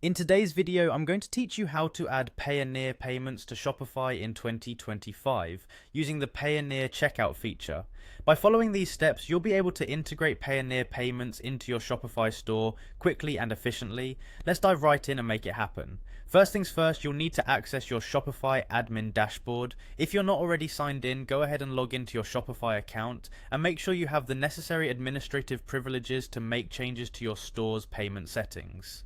In today's video, I'm going to teach you how to add Payoneer payments to Shopify in 2025 using the Payoneer checkout feature. By following these steps, you'll be able to integrate Payoneer payments into your Shopify store quickly and efficiently. Let's dive right in and make it happen. First things first, you'll need to access your Shopify admin dashboard. If you're not already signed in, go ahead and log into your Shopify account and make sure you have the necessary administrative privileges to make changes to your store's payment settings.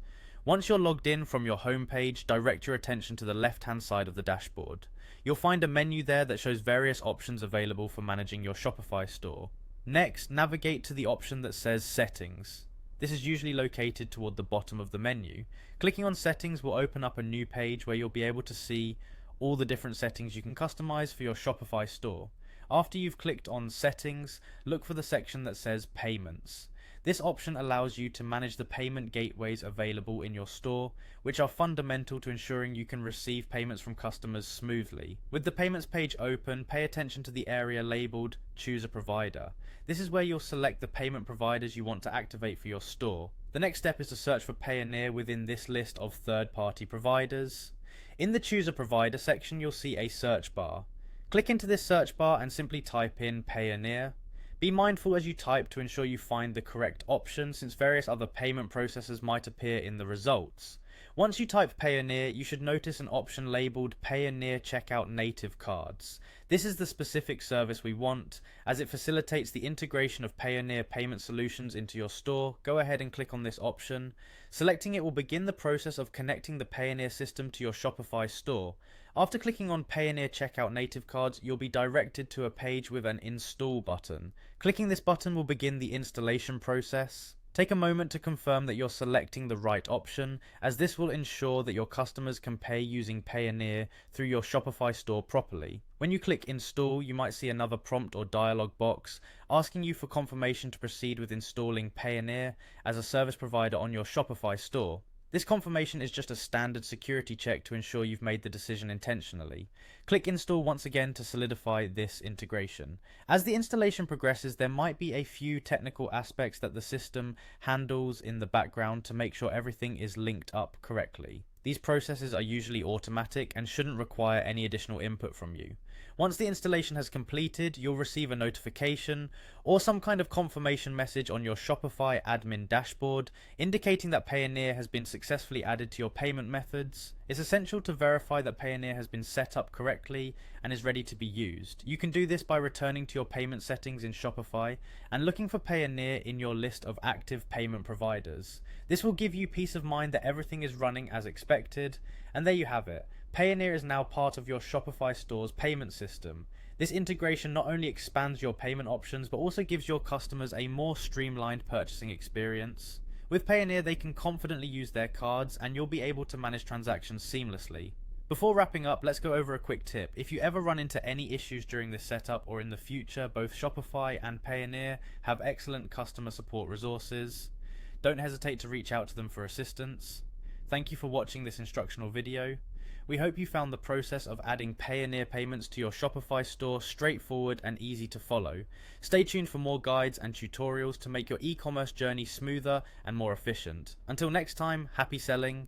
Once you're logged in from your home page, direct your attention to the left-hand side of the dashboard. You'll find a menu there that shows various options available for managing your Shopify store. Next, navigate to the option that says Settings. This is usually located toward the bottom of the menu. Clicking on Settings will open up a new page where you'll be able to see all the different settings you can customize for your Shopify store. After you've clicked on Settings, look for the section that says Payments. This option allows you to manage the payment gateways available in your store, which are fundamental to ensuring you can receive payments from customers smoothly. With the payments page open, pay attention to the area labeled Choose a Provider. This is where you'll select the payment providers you want to activate for your store. The next step is to search for Payoneer within this list of third-party providers. In the Choose a Provider section, you'll see a search bar. Click into this search bar and simply type in Payoneer. Be mindful as you type to ensure you find the correct option, since various other payment processors might appear in the results. Once you type Payoneer, you should notice an option labeled Payoneer Checkout Native Cards. This is the specific service we want, as it facilitates the integration of Payoneer payment solutions into your store. Go ahead and click on this option. Selecting it will begin the process of connecting the Payoneer system to your Shopify store. After clicking on Payoneer Checkout Native Cards, you'll be directed to a page with an Install button. Clicking this button will begin the installation process. Take a moment to confirm that you're selecting the right option, as this will ensure that your customers can pay using Payoneer through your Shopify store properly. When you click Install, you might see another prompt or dialog box asking you for confirmation to proceed with installing Payoneer as a service provider on your Shopify store. This confirmation is just a standard security check to ensure you've made the decision intentionally. Click Install once again to solidify this integration. As the installation progresses, there might be a few technical aspects that the system handles in the background to make sure everything is linked up correctly. These processes are usually automatic and shouldn't require any additional input from you. Once the installation has completed, you'll receive a notification or some kind of confirmation message on your Shopify admin dashboard indicating that Payoneer has been successfully added to your payment methods. It's essential to verify that Payoneer has been set up correctly and is ready to be used. You can do this by returning to your payment settings in Shopify and looking for Payoneer in your list of active payment providers. This will give you peace of mind that everything is running as expected, and there you have it. Payoneer is now part of your Shopify store's payment system. This integration not only expands your payment options, but also gives your customers a more streamlined purchasing experience. With Payoneer, they can confidently use their cards, and you'll be able to manage transactions seamlessly. Before wrapping up, let's go over a quick tip. If you ever run into any issues during this setup or in the future, both Shopify and Payoneer have excellent customer support resources. Don't hesitate to reach out to them for assistance. Thank you for watching this instructional video. We hope you found the process of adding Payoneer payments to your Shopify store straightforward and easy to follow. Stay tuned for more guides and tutorials to make your e-commerce journey smoother and more efficient. Until next time, happy selling.